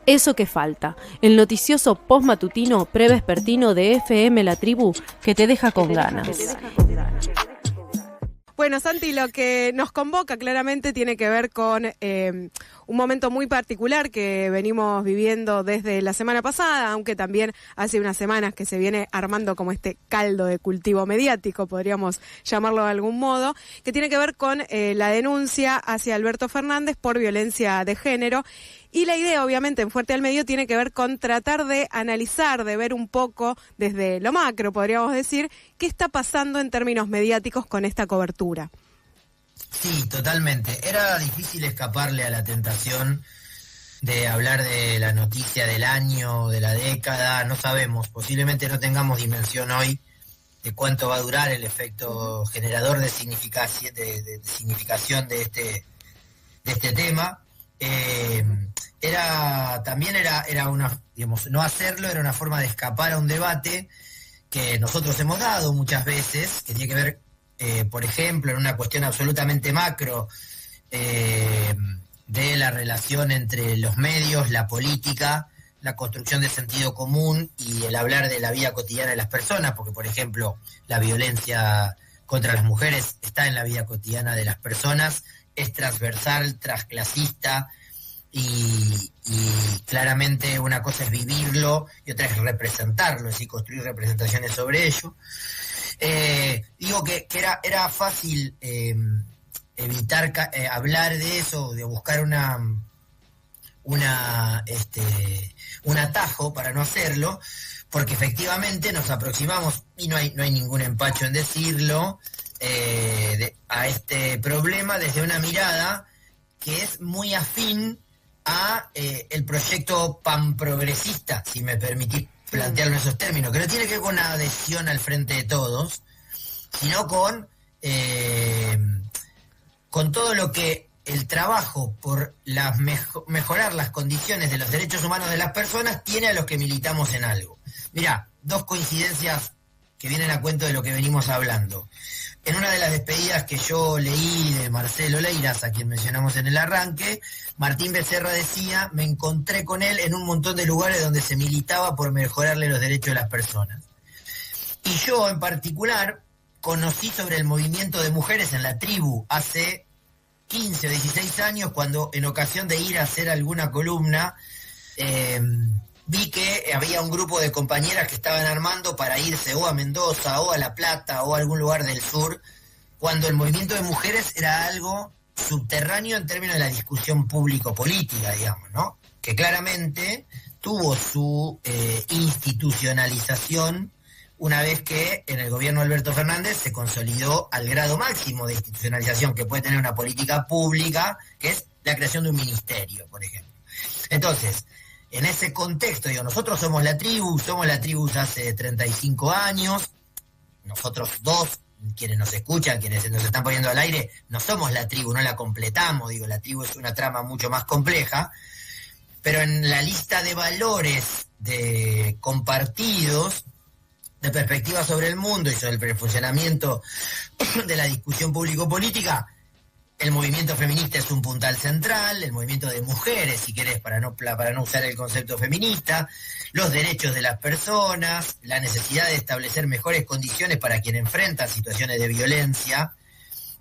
Eso que falta, el noticioso postmatutino prevespertino de FM La Tribu que te deja con ganas. Bueno, Santi, lo que nos convoca claramente tiene que ver con un momento muy particular que venimos viviendo desde la semana pasada, aunque también hace unas semanas que se viene armando como este caldo de cultivo mediático, podríamos llamarlo de algún modo, que tiene que ver con la denuncia hacia Alberto Fernández por violencia de género. Y la idea, obviamente, en Fuerte al Medio tiene que ver con tratar de analizar, de ver un poco desde lo macro, podríamos decir, qué está pasando en términos mediáticos con esta cobertura. Sí, totalmente. Era difícil escaparle a la tentación de hablar de la noticia del año, de la década, no sabemos, posiblemente no tengamos dimensión hoy de cuánto va a durar el efecto generador de significación de este tema. Era una, digamos, no hacerlo era una forma de escapar a un debate que nosotros hemos dado muchas veces, que tiene que ver, por ejemplo, en una cuestión absolutamente macro, de la relación entre los medios, la política, la construcción de sentido común y el hablar de la vida cotidiana de las personas, porque, por ejemplo, la violencia contra las mujeres está en la vida cotidiana de las personas, es transversal, transclasista, y claramente una cosa es vivirlo y otra es representarlo, es decir, construir representaciones sobre ello. Digo que era fácil evitar hablar de eso, de buscar un atajo para no hacerlo, porque efectivamente nos aproximamos, y no hay ningún empacho en decirlo, a este problema desde una mirada que es muy afín a el proyecto panprogresista, si me permitís plantearlo en esos términos, que no tiene que ver con una adhesión al Frente de Todos, sino con todo lo que el trabajo por mejorar las condiciones de los derechos humanos de las personas tiene a los que militamos en algo. Mirá, dos coincidencias que vienen a cuento de lo que venimos hablando. En una de las despedidas que yo leí de Marcelo Leiras, a quien mencionamos en el arranque, Martín Becerra decía: me encontré con él en un montón de lugares donde se militaba por mejorarle los derechos de las personas. Y yo, en particular, conocí sobre el movimiento de mujeres en La Tribu hace 15 o 16 años, cuando en ocasión de ir a hacer alguna columna, vi que había un grupo de compañeras que estaban armando para irse o a Mendoza o a La Plata o a algún lugar del sur, cuando el movimiento de mujeres era algo subterráneo en términos de la discusión público-política, digamos, ¿no? Que claramente tuvo su institucionalización una vez que en el gobierno de Alberto Fernández se consolidó al grado máximo de institucionalización que puede tener una política pública, que es la creación de un ministerio, por ejemplo. Entonces, en ese contexto, digo, nosotros somos La Tribu hace 35 años, nosotros dos, quienes nos escuchan, quienes nos están poniendo al aire, no somos La Tribu, no la completamos, digo, La Tribu es una trama mucho más compleja, pero en la lista de valores de compartidos, de perspectiva sobre el mundo y sobre el funcionamiento de la discusión público-política, el movimiento feminista es un puntal central, el movimiento de mujeres, si querés, para no usar el concepto feminista, los derechos de las personas, la necesidad de establecer mejores condiciones para quien enfrenta situaciones de violencia.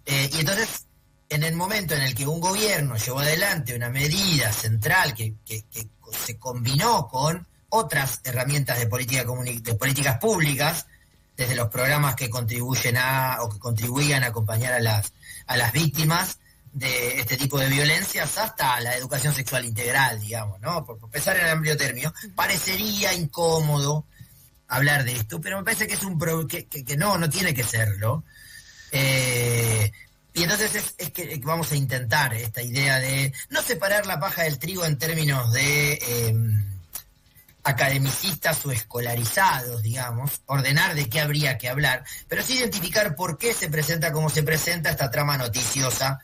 Y entonces, en el momento en el que un gobierno llevó adelante una medida central que se combinó con otras herramientas de políticas públicas, desde los programas que contribuyen o que contribuían a acompañar a las víctimas de este tipo de violencias, hasta la educación sexual integral, digamos, ¿no? Por pensar en amplio término, parecería incómodo hablar de esto, pero me parece que es que no tiene que serlo. Y entonces es que vamos a intentar esta idea de no separar la paja del trigo en términos de academicistas o escolarizados, digamos, ordenar de qué habría que hablar, pero sí identificar por qué se presenta como se presenta esta trama noticiosa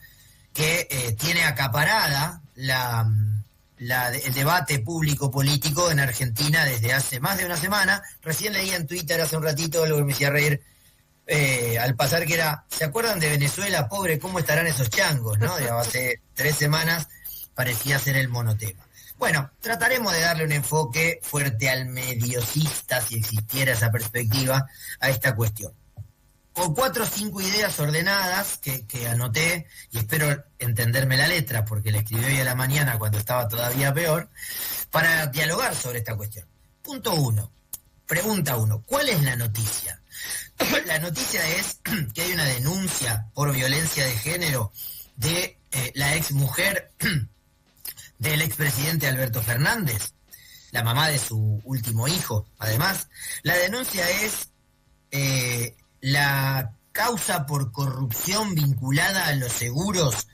que tiene acaparada el debate público-político en Argentina desde hace más de una semana. Recién leí en Twitter hace un ratito algo que me hacía reír, al pasar, que era: ¿se acuerdan de Venezuela? Pobre, ¿cómo estarán esos changos? ¿No? Hace 3 semanas parecía ser el monotema. Bueno, trataremos de darle un enfoque fuerte al mediocista, si existiera esa perspectiva, a esta cuestión. Con 4 o 5 ideas ordenadas que anoté, y espero entenderme la letra, porque la escribí hoy a la mañana cuando estaba todavía peor, para dialogar sobre esta cuestión. Punto 1. Pregunta 1. ¿Cuál es la noticia? La noticia es que hay una denuncia por violencia de género de la ex mujer del expresidente Alberto Fernández, la mamá de su último hijo. Además, la denuncia es la causa por corrupción vinculada a los seguros,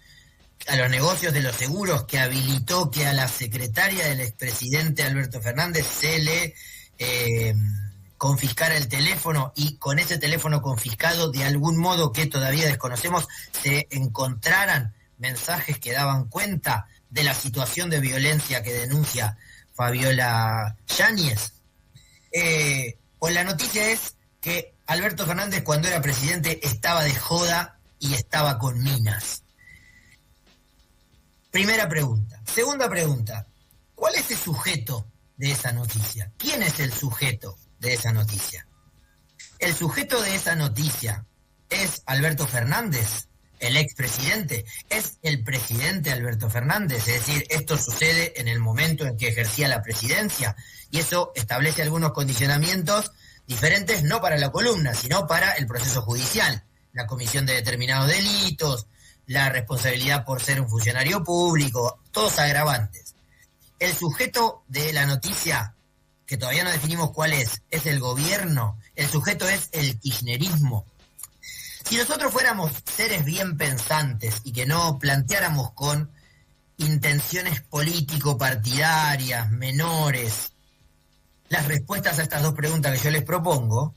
a los negocios de los seguros, que habilitó que a la secretaria del expresidente Alberto Fernández se le confiscara el teléfono, y con ese teléfono confiscado, de algún modo que todavía desconocemos, se encontraran mensajes que daban cuenta de la situación de violencia que denuncia Fabiola Yáñez. Pues la noticia es que Alberto Fernández, cuando era presidente, estaba de joda y estaba con minas. Primera pregunta. Segunda pregunta. ¿Cuál es el sujeto de esa noticia? ¿Quién es el sujeto de esa noticia? El sujeto de esa noticia es Alberto Fernández, el expresidente. Es el presidente Alberto Fernández. Es decir, esto sucede en el momento en que ejercía la presidencia, y eso establece algunos condicionamientos diferentes, no para la columna, sino para el proceso judicial, la comisión de determinados delitos, la responsabilidad por ser un funcionario público, todos agravantes. El sujeto de la noticia, que todavía no definimos cuál es el gobierno. El sujeto es el kirchnerismo. Si nosotros fuéramos seres bien pensantes y que no planteáramos con intenciones político-partidarias menores las respuestas a estas dos preguntas que yo les propongo,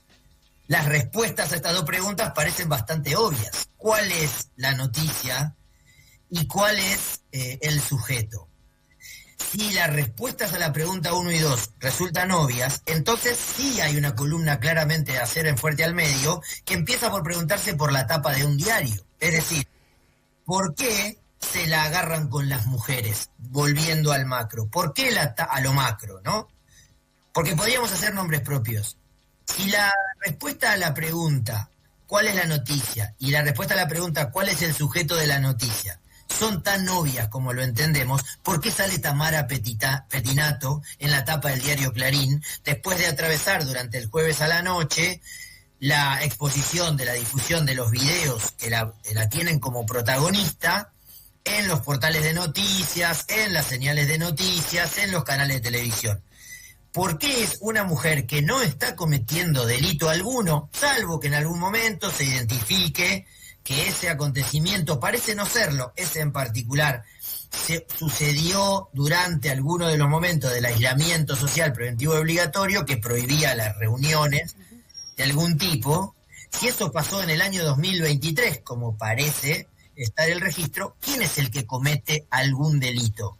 las respuestas a estas dos preguntas parecen bastante obvias. ¿Cuál es la noticia y cuál es el sujeto? Si las respuestas a la pregunta 1 y 2 resultan obvias, entonces sí hay una columna claramente de Hacer en Fuerte al Medio que empieza por preguntarse por la tapa de un diario. Es decir, ¿por qué se la agarran con las mujeres? Volviendo al macro. ¿Por qué a lo macro, no? Porque podríamos hacer nombres propios. Si la respuesta a la pregunta ¿cuál es la noticia? Y la respuesta a la pregunta ¿cuál es el sujeto de la noticia? Son tan obvias como lo entendemos, ¿por qué sale Tamara Petinato en la tapa del diario Clarín después de atravesar durante el jueves a la noche la exposición de la difusión de los videos que la tienen como protagonista en los portales de noticias, en las señales de noticias, en los canales de televisión? ¿Por qué es una mujer que no está cometiendo delito alguno, salvo que en algún momento se identifique que ese acontecimiento parece no serlo, ese en particular, sucedió durante alguno de los momentos del aislamiento social preventivo y obligatorio que prohibía las reuniones de algún tipo? Si eso pasó en el año 2023, como parece estar el registro, ¿quién es el que comete algún delito?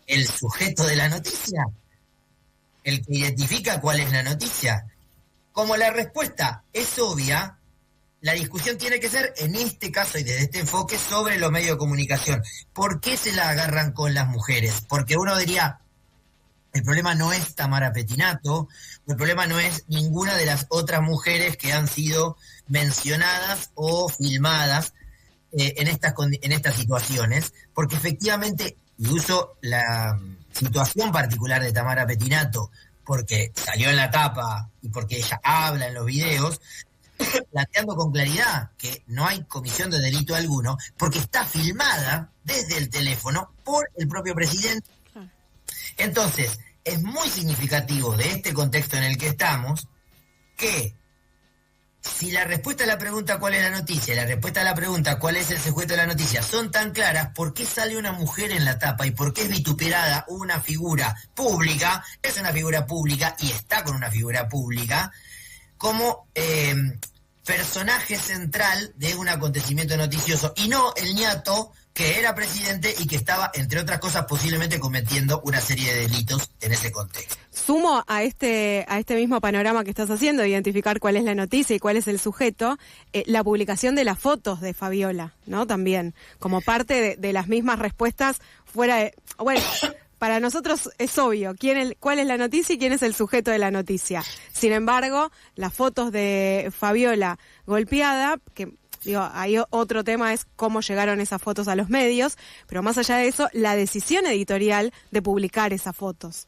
¿El sujeto de la noticia? ¿El que identifica cuál es la noticia? Como la respuesta es obvia, la discusión tiene que ser, en este caso y desde este enfoque, sobre los medios de comunicación. ¿Por qué se la agarran con las mujeres? Porque uno diría, el problema no es Tamara Petinato, el problema no es ninguna de las otras mujeres que han sido mencionadas o filmadas en estas situaciones, porque efectivamente, y uso la situación particular de Tamara Petinato, porque salió en la tapa y porque ella habla en los videos, planteando con claridad que no hay comisión de delito alguno, porque está filmada desde el teléfono por el propio presidente. Entonces, es muy significativo de este contexto en el que estamos que si la respuesta a la pregunta ¿cuál es la noticia? Y la respuesta a la pregunta ¿cuál es el sujeto de la noticia? Son tan claras, ¿por qué sale una mujer en la tapa? ¿Y por qué es vituperada una figura pública? Es una figura pública y está con una figura pública como personaje central de un acontecimiento noticioso, y no el ñato que era presidente y que estaba, entre otras cosas, posiblemente cometiendo una serie de delitos en ese contexto. Sumo a este mismo panorama que estás haciendo, identificar cuál es la noticia y cuál es el sujeto, la publicación de las fotos de Fabiola, ¿no? También, como parte de las mismas respuestas fuera de... Bueno, para nosotros es obvio cuál es la noticia y quién es el sujeto de la noticia. Sin embargo, las fotos de Fabiola golpeada, que digo, hay otro tema, es cómo llegaron esas fotos a los medios, pero más allá de eso, la decisión editorial de publicar esas fotos.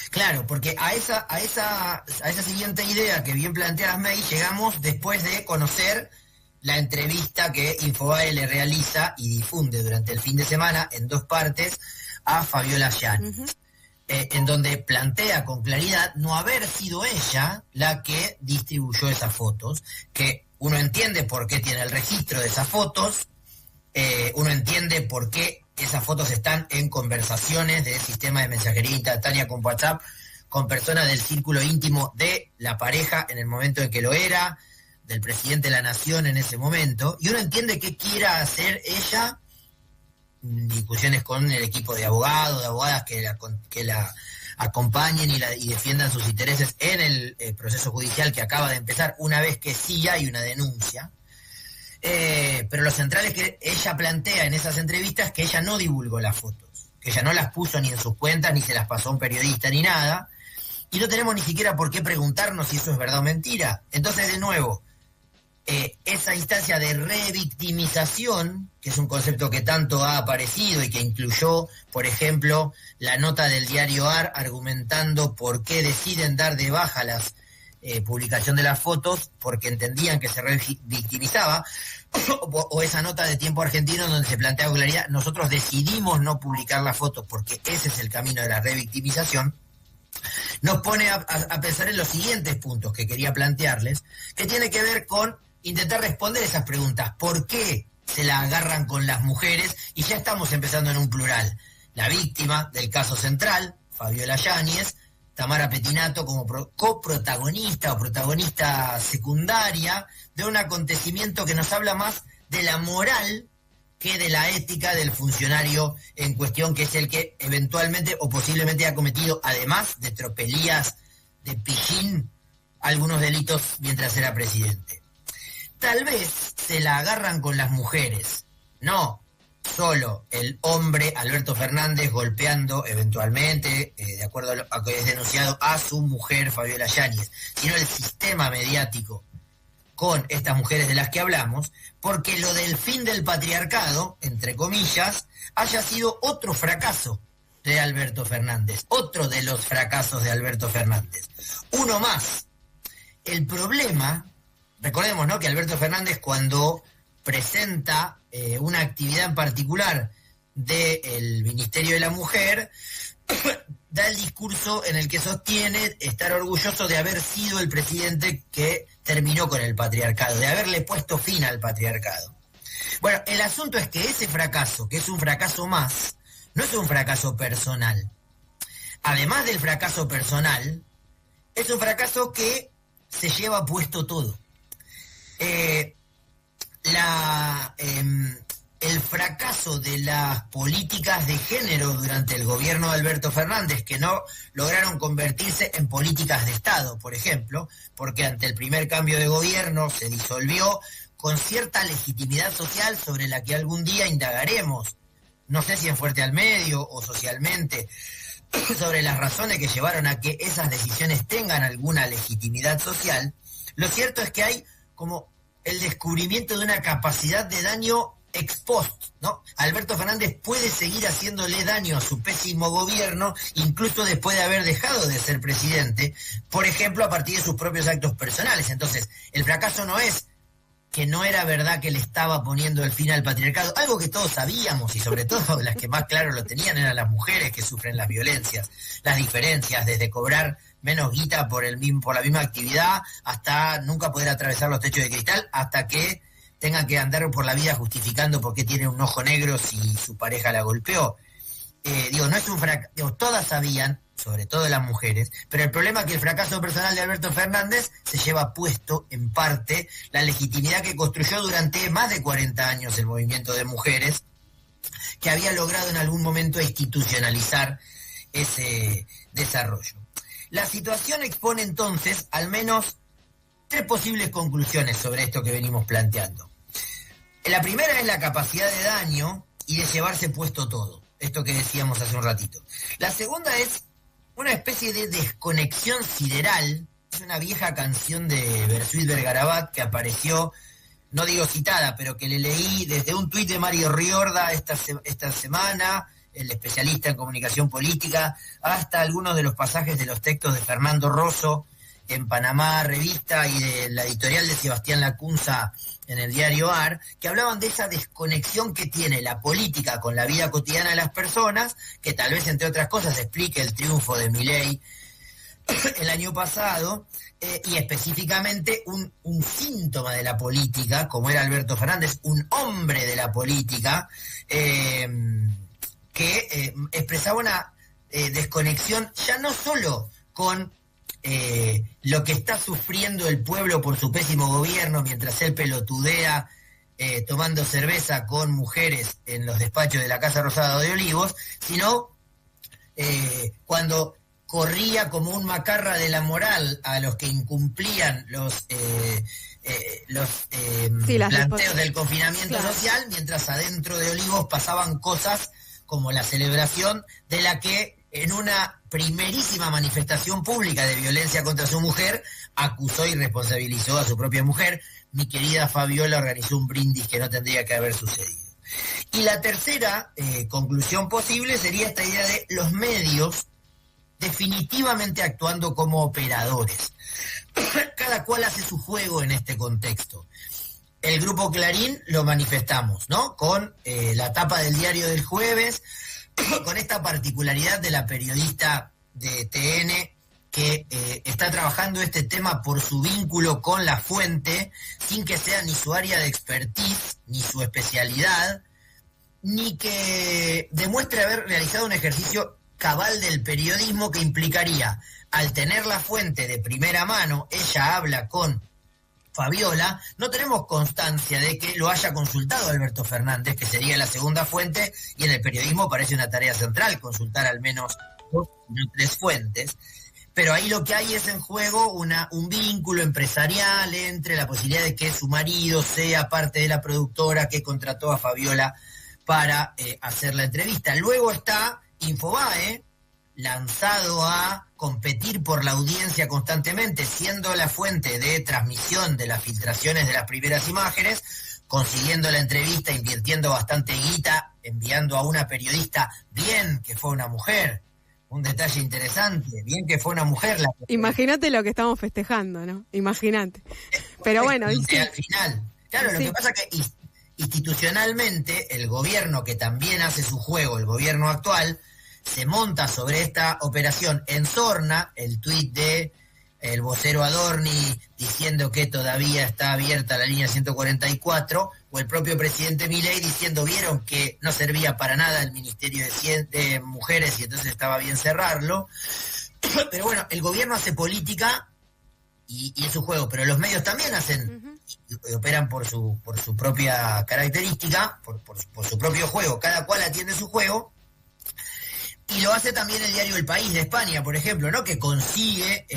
Claro, porque a esa siguiente idea que bien planteas, May, llegamos después de conocer la entrevista que Infobae le realiza y difunde durante el fin de semana en 2 partes a Fabiola Yáñez, en donde plantea con claridad no haber sido ella la que distribuyó esas fotos, que uno entiende por qué tiene el registro de esas fotos, uno entiende por qué esas fotos están en conversaciones del sistema de mensajería instantánea con WhatsApp con personas del círculo íntimo de la pareja en el momento en que lo era, del presidente de la nación en ese momento, y uno entiende qué quiera hacer ella, discusiones con el equipo de abogados, de abogadas que la acompañen y defiendan sus intereses en el proceso judicial que acaba de empezar, una vez que sí hay una denuncia. Pero lo central es que ella plantea en esas entrevistas que ella no divulgó las fotos, que ella no las puso ni en sus cuentas, ni se las pasó a un periodista, ni nada, y no tenemos ni siquiera por qué preguntarnos si eso es verdad o mentira. Entonces, de nuevo, esa instancia de revictimización, que es un concepto que tanto ha aparecido y que incluyó, por ejemplo, la nota del diario AR argumentando por qué deciden dar de baja las publicación de las fotos porque entendían que se revictimizaba, o esa nota de Tiempo Argentino donde se plantea con claridad, nosotros decidimos no publicar las fotos porque ese es el camino de la revictimización, nos pone a pensar en los siguientes puntos que quería plantearles, que tiene que ver con intentar responder esas preguntas. ¿Por qué se la agarran con las mujeres? Y ya estamos empezando en un plural. La víctima del caso central, Fabiola Yáñez, Tamara Pettinato como coprotagonista o protagonista secundaria de un acontecimiento que nos habla más de la moral que de la ética del funcionario en cuestión, que es el que eventualmente o posiblemente ha cometido, además de tropelías, de pijín, algunos delitos mientras era presidente. Tal vez se la agarran con las mujeres, no solo el hombre Alberto Fernández golpeando eventualmente, de acuerdo a lo que es denunciado, a su mujer Fabiola Yáñez, sino el sistema mediático con estas mujeres de las que hablamos, porque lo del fin del patriarcado, entre comillas, haya sido otro fracaso de Alberto Fernández, otro de los fracasos de Alberto Fernández, uno más. El problema, recordemos, ¿no?, que Alberto Fernández, cuando presenta una actividad en particular del Ministerio de la Mujer, da el discurso en el que sostiene estar orgulloso de haber sido el presidente que terminó con el patriarcado, de haberle puesto fin al patriarcado. Bueno, el asunto es que ese fracaso, que es un fracaso más, no es un fracaso personal. Además del fracaso personal, es un fracaso que se lleva puesto todo. El fracaso de las políticas de género durante el gobierno de Alberto Fernández, que no lograron convertirse en políticas de Estado, por ejemplo, porque ante el primer cambio de gobierno se disolvió con cierta legitimidad social sobre la que algún día indagaremos, no sé si en Fuerte al Medio o socialmente, sobre las razones que llevaron a que esas decisiones tengan alguna legitimidad social. Lo cierto es que hay como el descubrimiento de una capacidad de daño ex post, ¿no? Alberto Fernández puede seguir haciéndole daño a su pésimo gobierno, incluso después de haber dejado de ser presidente, por ejemplo, a partir de sus propios actos personales. Entonces, el fracaso no es que no era verdad que le estaba poniendo el fin al patriarcado, algo que todos sabíamos, y sobre todo las que más claro lo tenían eran las mujeres que sufren las violencias, las diferencias, desde cobrar menos guita por la misma actividad, hasta nunca poder atravesar los techos de cristal, hasta que tengan que andar por la vida justificando por qué tiene un ojo negro si su pareja la golpeó. No es un fracaso, todas sabían, sobre todo las mujeres, pero el problema es que el fracaso personal de Alberto Fernández se lleva puesto, en parte, la legitimidad que construyó durante más de 40 años el movimiento de mujeres, que había logrado en algún momento institucionalizar ese desarrollo. La situación expone entonces al menos 3 posibles conclusiones sobre esto que venimos planteando. La primera es la capacidad de daño y de llevarse puesto todo. esto que decíamos hace un ratito. La segunda es una especie de desconexión sideral. Es una vieja canción de Bersuit Vergarabat que apareció, no digo citada, pero que le leí desde un tuit de Mario Riorda esta semana, el especialista en comunicación política, hasta algunos de los pasajes de los textos de Fernando Rosso en Panamá Revista y de la editorial de Sebastián Lacunza en el diario AR, que hablaban de esa desconexión que tiene la política con la vida cotidiana de las personas, que tal vez, entre otras cosas, explique el triunfo de Milei el año pasado, y específicamente un síntoma de la política, como era Alberto Fernández, un hombre de la política, que expresaba una desconexión ya no solo con lo que está sufriendo el pueblo por su pésimo gobierno, mientras él pelotudea tomando cerveza con mujeres en los despachos de la Casa Rosada de Olivos, sino cuando corría como un macarra de la moral a los que incumplían los planteos del confinamiento social, mientras adentro de Olivos pasaban cosas como la celebración de la que en una primerísima manifestación pública de violencia contra su mujer acusó y responsabilizó a su propia mujer. Mi querida Fabiola organizó un brindis que no tendría que haber sucedido. Y la tercera conclusión posible sería esta idea de los medios definitivamente actuando como operadores. Cada cual hace su juego en este contexto. El Grupo Clarín lo manifestamos, ¿no? Con la tapa del diario del jueves, con esta particularidad de la periodista de TN que está trabajando este tema por su vínculo con la fuente, sin que sea ni su área de expertise, ni su especialidad, ni que demuestre haber realizado un ejercicio cabal del periodismo que implicaría, al tener la fuente de primera mano, ella habla con Fabiola, no tenemos constancia de que lo haya consultado Alberto Fernández, que sería la segunda fuente, y en el periodismo parece una tarea central consultar al menos 2 o 3 fuentes, pero ahí lo que hay es en juego un vínculo empresarial entre la posibilidad de que su marido sea parte de la productora que contrató a Fabiola para hacer la entrevista. Luego está Infobae, lanzado a competir por la audiencia constantemente, siendo la fuente de transmisión de las filtraciones de las primeras imágenes, consiguiendo la entrevista, invirtiendo bastante guita, enviando a una periodista, bien que fue una mujer, un detalle interesante, bien que fue una mujer. Imagínate lo que estamos festejando, ¿no? Imagínate. Pero bueno, sí. Al final, claro, lo que pasa es que institucionalmente el gobierno, que también hace su juego, el gobierno actual, se monta sobre esta operación, ensorna el tuit de el vocero Adorni diciendo que todavía está abierta la línea 144, o el propio presidente Milei diciendo, vieron que no servía para nada el Ministerio de Mujeres y entonces estaba bien cerrarlo. Pero bueno, el gobierno hace política y es su juego, pero los medios también hacen, y operan por su propia característica, por su propio juego, cada cual atiende su juego. Y lo hace también el diario El País de España, por ejemplo, ¿no? Que consigue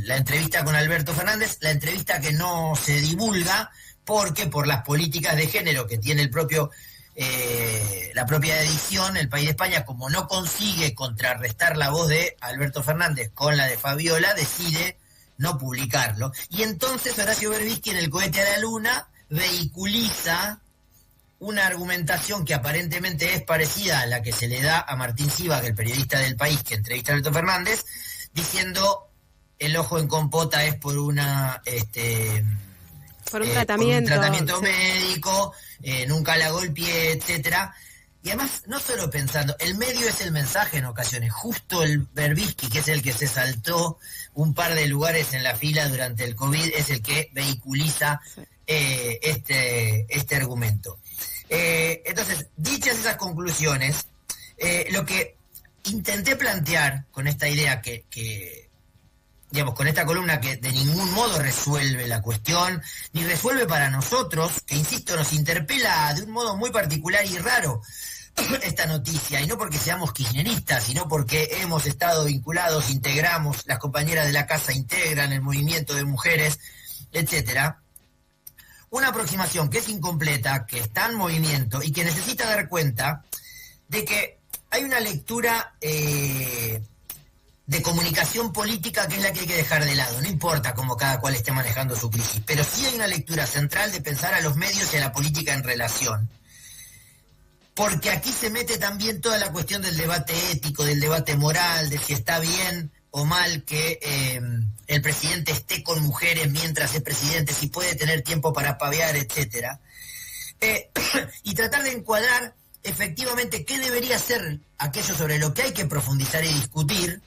la entrevista con Alberto Fernández, la entrevista que no se divulga porque por las políticas de género que tiene la propia edición, El País de España, como no consigue contrarrestar la voz de Alberto Fernández con la de Fabiola, decide no publicarlo. Y entonces Horacio Berbisky en El cohete a la luna vehiculiza una argumentación que aparentemente es parecida a la que se le da a Martín Sivak, el periodista del País que entrevista a Alberto Fernández, diciendo el ojo en compota es por un tratamiento médico, nunca la golpeé, etcétera. Y además, no solo pensando, el medio es el mensaje en ocasiones. Justo el Berbisky, que es el que se saltó un par de lugares en la fila durante el COVID, es el que vehiculiza este argumento. Entonces, dichas esas conclusiones, lo que intenté plantear con esta idea que digamos, con esta columna que de ningún modo resuelve la cuestión, ni resuelve para nosotros, que insisto, nos interpela de un modo muy particular y raro esta noticia, y no porque seamos kirchneristas, sino porque hemos estado vinculados, integramos, las compañeras de la casa integran el movimiento de mujeres, etcétera. Una aproximación que es incompleta, que está en movimiento y que necesita dar cuenta de que hay una lectura de comunicación política que es la que hay que dejar de lado. No importa cómo cada cual esté manejando su crisis, pero sí hay una lectura central de pensar a los medios y a la política en relación. Porque aquí se mete también toda la cuestión del debate ético, del debate moral, de si está bien o mal que el presidente esté con mujeres mientras es presidente, si puede tener tiempo para pavear, etcétera. Y tratar de encuadrar efectivamente qué debería ser aquello sobre lo que hay que profundizar y discutir,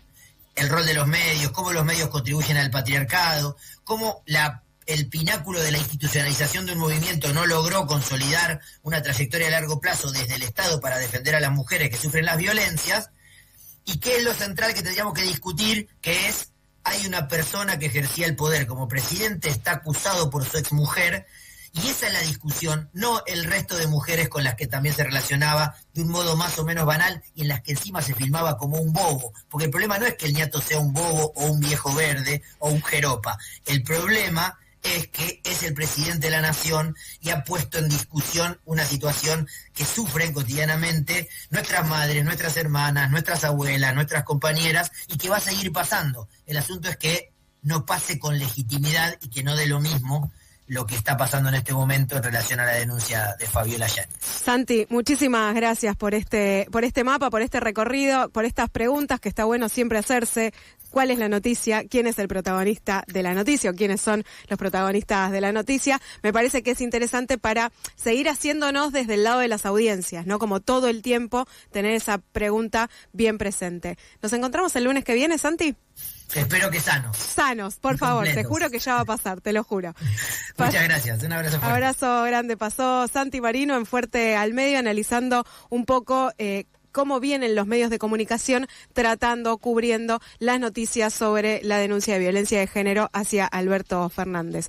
el rol de los medios, cómo los medios contribuyen al patriarcado, cómo el pináculo de la institucionalización de un movimiento no logró consolidar una trayectoria a largo plazo desde el Estado para defender a las mujeres que sufren las violencias, y qué es lo central que tendríamos que discutir, que es, hay una persona que ejercía el poder como presidente, está acusado por su exmujer, y esa es la discusión, no el resto de mujeres con las que también se relacionaba de un modo más o menos banal y en las que encima se filmaba como un bobo. Porque el problema no es que el ñato sea un bobo o un viejo verde o un jeropa. El problema es que es el presidente de la nación y ha puesto en discusión una situación que sufren cotidianamente nuestras madres, nuestras hermanas, nuestras abuelas, nuestras compañeras, y que va a seguir pasando. El asunto es que no pase con legitimidad y que no dé lo mismo lo que está pasando en este momento en relación a la denuncia de Fabiola Yáñez. Santi, muchísimas gracias por este mapa, por este recorrido, por estas preguntas que está bueno siempre hacerse. ¿Cuál es la noticia? ¿Quién es el protagonista de la noticia? ¿O quiénes son los protagonistas de la noticia? Me parece que es interesante para seguir haciéndonos desde el lado de las audiencias, ¿no? Como todo el tiempo tener esa pregunta bien presente. ¿Nos encontramos el lunes que viene, Santi? Espero que sanos. Sanos, por favor, te juro que ya va a pasar, te lo juro. Muchas gracias, un abrazo fuerte. Abrazo grande. Pasó Santi Marino en Fuerte al Medio analizando un poco cómo vienen los medios de comunicación tratando, cubriendo las noticias sobre la denuncia de violencia de género hacia Alberto Fernández.